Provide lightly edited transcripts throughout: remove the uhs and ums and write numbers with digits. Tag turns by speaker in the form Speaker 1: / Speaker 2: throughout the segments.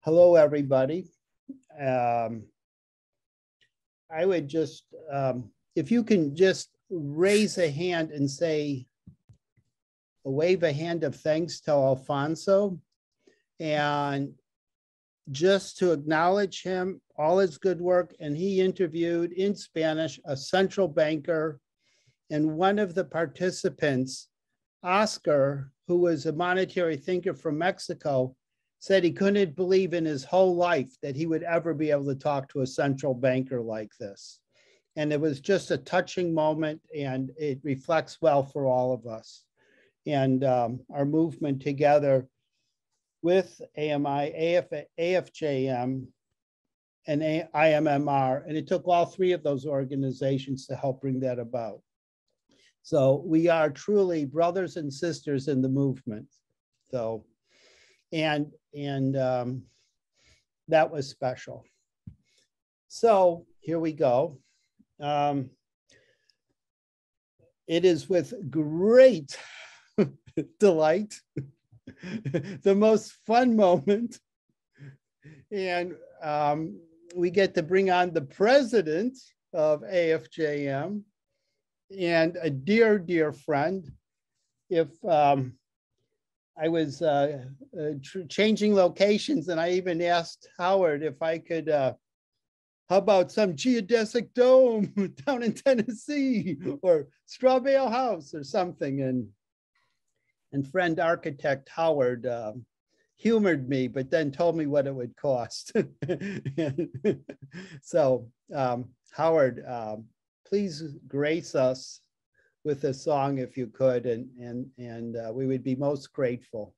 Speaker 1: Hello, everybody. I would just, if you can just raise a hand and say, wave a hand of thanks to Alfonso, and just to acknowledge him, all his good work. And he interviewed in Spanish a central banker, and one of the participants, Oscar, who was a monetary thinker from Mexico, said he couldn't believe in his whole life that he would ever be able to talk to a central banker like this. And it was just a touching moment, and it reflects well for all of us. And our movement together with AMI, AFJM, and IMMR, and it took all three of those organizations to help bring that about. So we are truly brothers and sisters in the movement. So, and that was special. So here we go. It is with great delight, the most fun moment. And we get to bring on the president of AFJM and a dear, dear friend. If I was changing locations, and I even asked Howard if I could, how about some geodesic dome down in Tennessee or Straw Bale House or something. And friend architect Howard humored me, but then told me what it would cost. So Howard, please grace us with a song if you could, and we would be most grateful.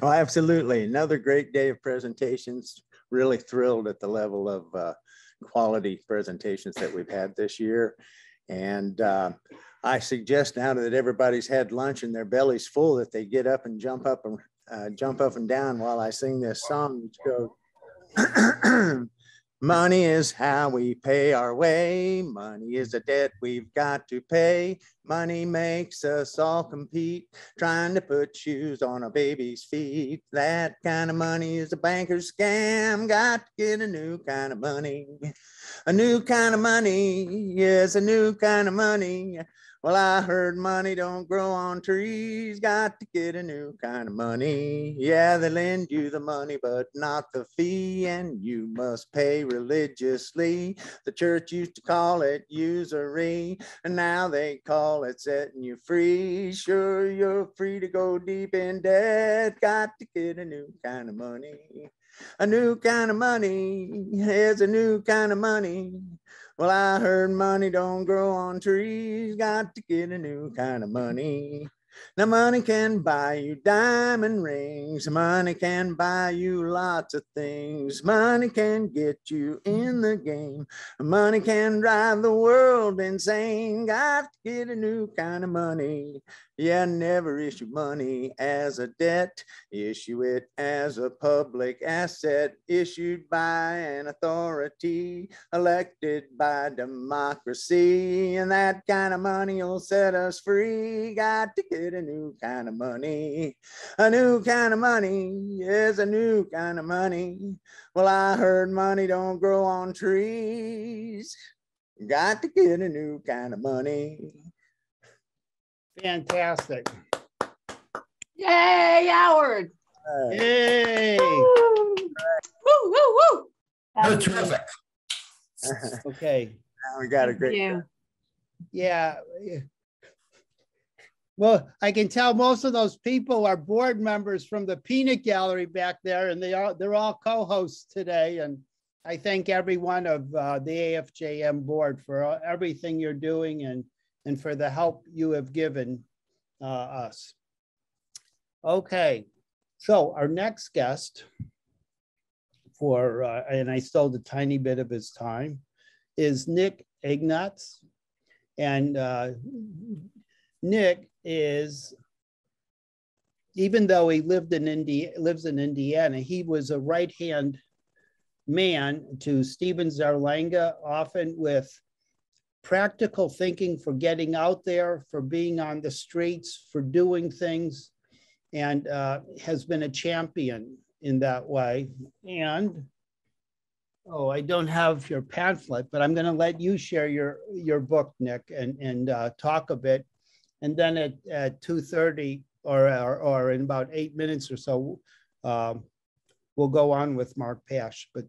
Speaker 2: Oh, absolutely. Another great day of presentations. Really thrilled at the level of quality presentations that we've had this year. And I suggest now that everybody's had lunch and their belly's full that they get up and jump up and down while I sing this song, which goes, money is how we pay our way. Money is a debt we've got to pay. Money makes us all compete, trying to put shoes on a baby's feet. That kind of money is a banker's scam. Got to get a new kind of money. A new kind of money, yes, a new kind of money. Well, I heard money don't grow on trees. Got to get a new kind of money. Yeah, they lend you the money, but not the fee, and you must pay religiously. The church used to call it usury, and now they call it setting you free. Sure, you're free to go deep in debt. Got to get a new kind of money. A new kind of money is a new kind of money. Well, I heard money don't grow on trees. Got to get a new kind of money. Now, money can buy you diamond rings. Money can buy you lots of things. Money can get you in the game. Money can drive the world insane. Got to get a new kind of money. Yeah, never issue money as a debt. Issue it as a public asset issued by an authority elected by democracy. And that kind of money will set us free. Got to get a new kind of money. A new kind of money is a new kind of money. Well, I heard money don't grow on trees. Got to get a new kind of money.
Speaker 1: Fantastic.
Speaker 3: Yay, Howard.
Speaker 1: Yay.
Speaker 3: Woo, woo, woo.
Speaker 4: That was terrific.
Speaker 1: Okay.
Speaker 2: Now we got a great.
Speaker 1: Yeah. Well, I can tell most of those people are board members from the Peanut Gallery back there, and they're all co-hosts today. And I thank every one of the AFJM board for everything you're doing and for the help you have given us. Okay, so our next guest and I stole a tiny bit of his time, is Nick Egnatz. And Nick is, even though he lives in Indiana, he was a right-hand man to Stephen Zarlanga, often with practical thinking, for getting out there, for being on the streets, for doing things, and has been a champion in that way. And oh, I don't have your pamphlet, but I'm going to let you share your book, Nick, and talk a bit. And then at 2:30 or in about 8 minutes or so, we'll go on with Mark Pash. But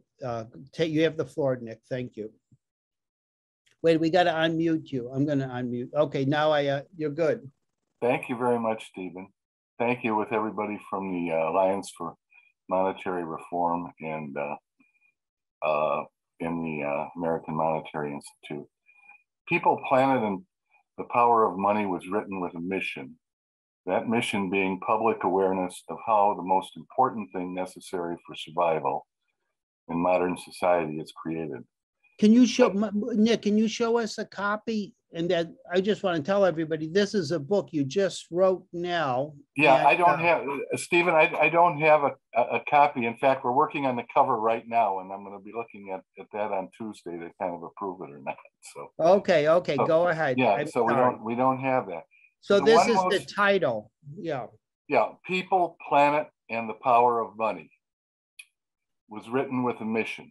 Speaker 1: you have the floor, Nick. Thank you. Wait, we got to unmute you. I'm going to unmute. Okay, now you're good.
Speaker 4: Thank you very much, Stephen. Thank you with everybody from the Alliance for Monetary Reform and in the American Monetary Institute. People, Planet, and the Power of Money was written with a mission. That mission being public awareness of how the most important thing necessary for survival in modern society is created.
Speaker 1: Can you show, Nick, can you show us a copy? And that I just want to tell everybody, this is a book you just wrote now.
Speaker 4: Yeah,
Speaker 1: and,
Speaker 4: I don't have, Stephen, I don't have a copy. In fact, we're working on the cover right now, and I'm going to be looking at that on Tuesday to kind of approve it or not. So
Speaker 1: Okay, so, go ahead.
Speaker 4: Yeah, so we don't have that.
Speaker 1: So this is the title. Yeah.
Speaker 4: Yeah, People, Planet, and the Power of Money was written with a mission.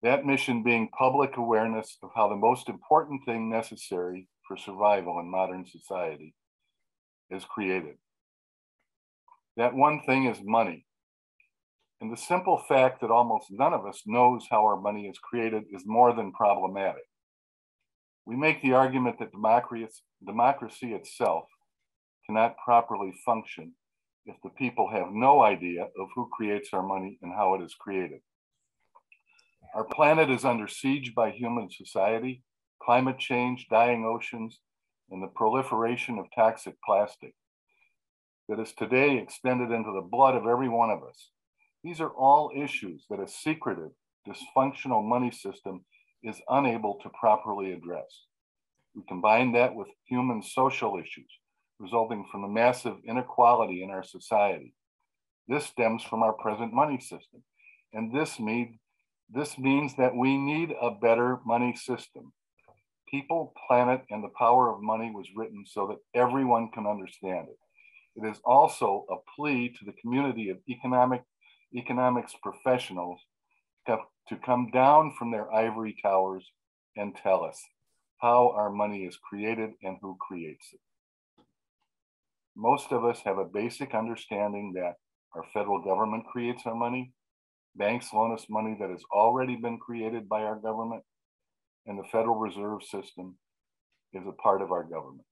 Speaker 4: That mission being public awareness of how the most important thing necessary for survival in modern society is created. That one thing is money. And the simple fact that almost none of us knows how our money is created is more than problematic. We make the argument that democracy itself cannot properly function if the people have no idea of who creates our money and how it is created. Our planet is under siege by human society, climate change, dying oceans, and the proliferation of toxic plastic that is today extended into the blood of every one of us. These are all issues that a secretive, dysfunctional money system is unable to properly address. We combine that with human social issues resulting from the massive inequality in our society. This stems from our present money system, and this means that we need a better money system. People, Planet, and the Power of Money was written so that everyone can understand it. It is also a plea to the community of economics professionals to come down from their ivory towers and tell us how our money is created and who creates it. Most of us have a basic understanding that our federal government creates our money. Banks loan us money that has already been created by our government, and the Federal Reserve System is a part of our government.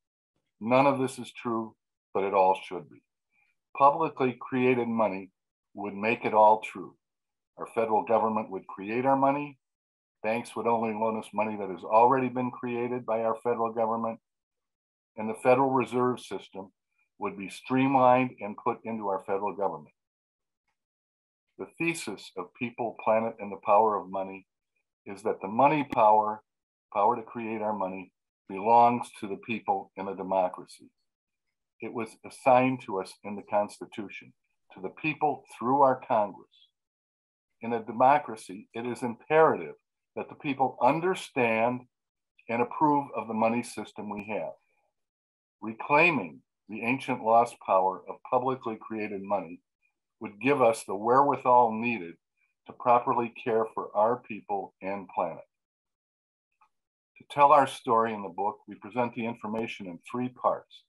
Speaker 4: None of this is true, but it all should be. Publicly created money would make it all true. Our federal government would create our money. Banks would only loan us money that has already been created by our federal government, and the Federal Reserve System would be streamlined and put into our federal government. The thesis of People, Planet, and the Power of Money is that the money power to create our money, belongs to the people in a democracy. It was assigned to us in the Constitution, to the people through our Congress. In a democracy, it is imperative that the people understand and approve of the money system we have. Reclaiming the ancient lost power of publicly created money would give us the wherewithal needed to properly care for our people and planet. To tell our story in the book, we present the information in 3 parts.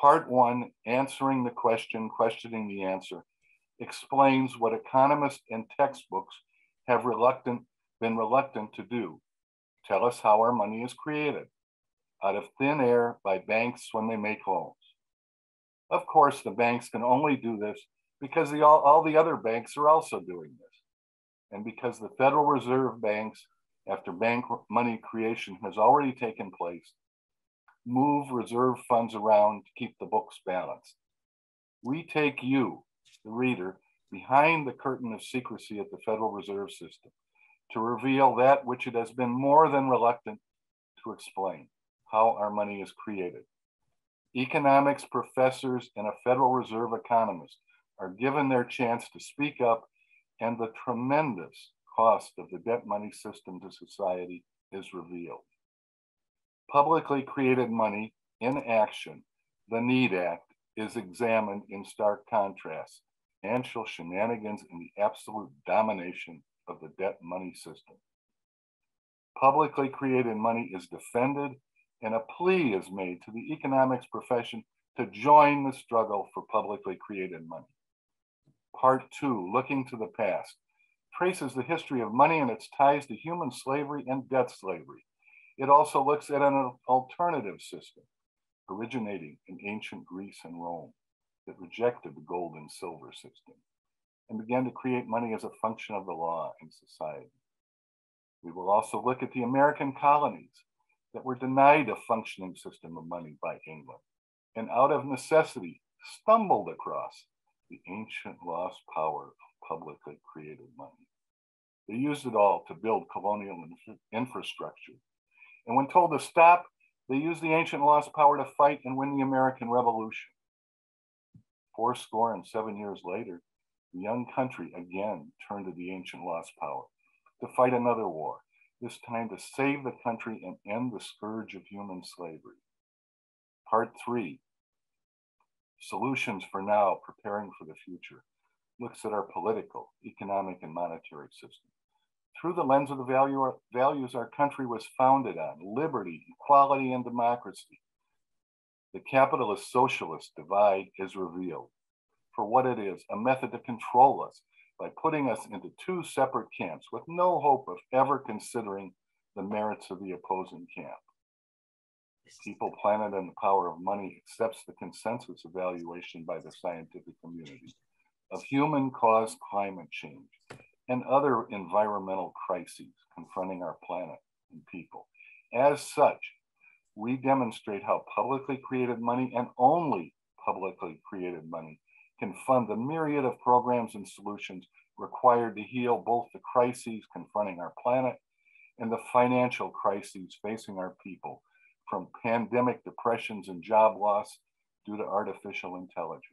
Speaker 4: Part 1, answering the question, questioning the answer, explains what economists and textbooks have been reluctant to do. Tell us how our money is created out of thin air by banks when they make loans. Of course, the banks can only do this because all the other banks are also doing this. And because the Federal Reserve banks, after bank money creation has already taken place, move reserve funds around to keep the books balanced. We take you, the reader, behind the curtain of secrecy at the Federal Reserve System to reveal that which it has been more than reluctant to explain, how our money is created. Economics professors and a Federal Reserve economist are given their chance to speak up, and the tremendous cost of the debt money system to society is revealed. publicly created money in action, the Need Act, is examined in stark contrast, financial shenanigans and the absolute domination of the debt money system. Publicly created money is defended, and a plea is made to the economics profession to join the struggle for publicly created money. Part 2, Looking to the Past, traces the history of money and its ties to human slavery and debt slavery. It also looks at an alternative system originating in ancient Greece and Rome that rejected the gold and silver system and began to create money as a function of the law in society. We will also look at the American colonies that were denied a functioning system of money by England and out of necessity stumbled across the ancient lost power of publicly created money. They used it all to build colonial infrastructure. And when told to stop, they used the ancient lost power to fight and win the American Revolution. 407 years later, the young country again turned to the ancient lost power to fight another war, this time to save the country and end the scourge of human slavery. Part 3, Solutions for Now, Preparing for the Future, looks at our political, economic, and monetary system through the lens of the values our country was founded on: liberty, equality, and democracy. The capitalist socialist divide is revealed for what it is, a method to control us by putting us into two separate camps with no hope of ever considering the merits of the opposing camp. People, Planet, and the Power of Money accepts the consensus evaluation by the scientific community of human-caused climate change and other environmental crises confronting our planet and people. As such, we demonstrate how publicly created money, and only publicly created money, can fund the myriad of programs and solutions required to heal both the crises confronting our planet and the financial crises facing our people, from pandemic depressions and job loss due to artificial intelligence.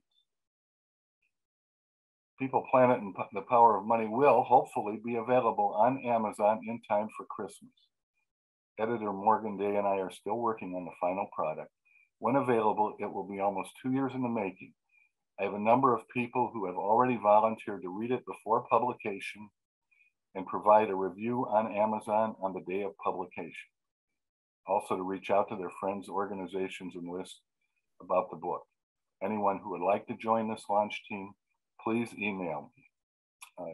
Speaker 4: People, Planet, and the Power of Money will hopefully be available on Amazon in time for Christmas. Editor Morgan Day and I are still working on the final product. When available, it will be almost 2 years in the making. I have a number of people who have already volunteered to read it before publication and provide a review on Amazon on the day of publication. Also to reach out to their friends, organizations, and lists about the book. Anyone who would like to join this launch team, please email me.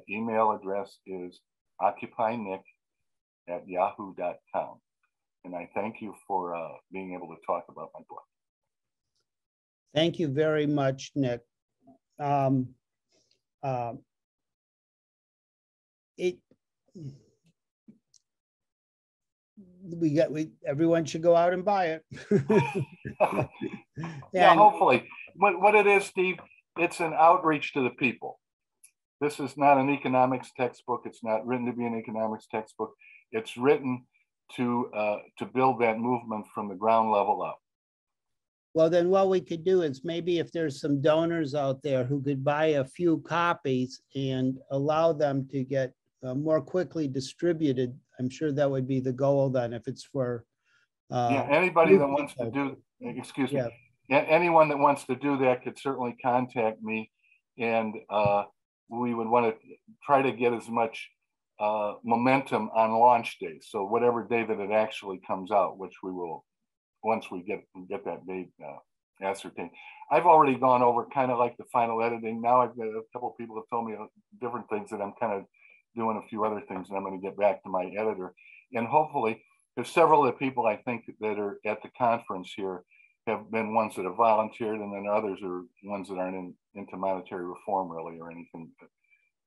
Speaker 4: Email address is occupynick@yahoo.com. And I thank you for being able to talk about my book.
Speaker 1: Thank you very much, Nick. Everyone should go out and buy it.
Speaker 4: Yeah, hopefully. What it is, Steve, it's an outreach to the people. This is not an economics textbook. It's not written to be an economics textbook. It's written to build that movement from the ground level up.
Speaker 1: Well, then what we could do is maybe if there's some donors out there who could buy a few copies and allow them to get more quickly distributed, I'm sure that would be the goal then, if it's for
Speaker 4: yeah, anybody that wants to do, excuse me, anyone that wants to do that could certainly contact me, and we would want to try to get as much momentum on launch day. So whatever day that it actually comes out, which we will, once we get that date ascertained. I've already gone over kind of like the final editing. Now I've got a couple of people have told me different things that I'm kind of doing a few other things, and I'm going to get back to my editor. And hopefully, there's several of the people I think that are at the conference here have been ones that have volunteered, and then others are ones that aren't into monetary reform really, or anything,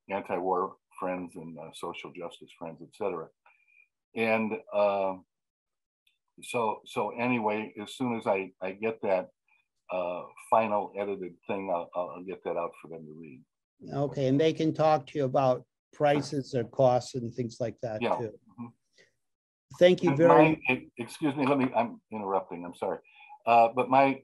Speaker 4: anti-war friends and social justice friends, etc. And so anyway, as soon as I get that final edited thing, I'll get that out for them to read.
Speaker 1: Okay, and they can talk to you about prices or costs and things like that,
Speaker 4: yeah.
Speaker 1: too.
Speaker 4: Mm-hmm.
Speaker 1: Thank you very much.
Speaker 4: Excuse me, I'm interrupting, I'm sorry. But my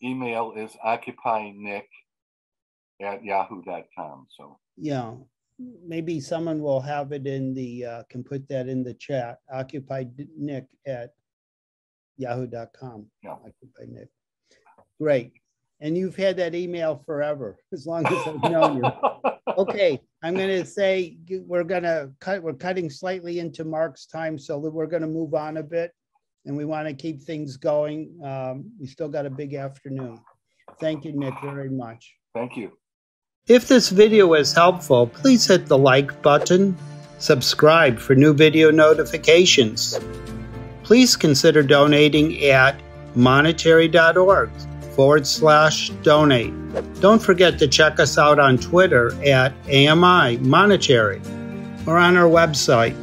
Speaker 4: email is occupynick@yahoo.com. So
Speaker 1: yeah, maybe someone will have it in the, can put that in the chat, occupynick@ yahoo.com.
Speaker 4: Yeah.
Speaker 1: By Nick. Great. And you've had that email forever, as long as I've known you. Okay, I'm going to say we're cutting slightly into Mark's time, so we're going to move on a bit, and we want to keep things going. We still got a big afternoon. Thank you, Nick, very much.
Speaker 4: Thank you.
Speaker 1: If this video was helpful, please hit the like button, subscribe for new video notifications. Please consider donating at monetary.org/donate. Don't forget to check us out on Twitter at AMI Monetary or on our website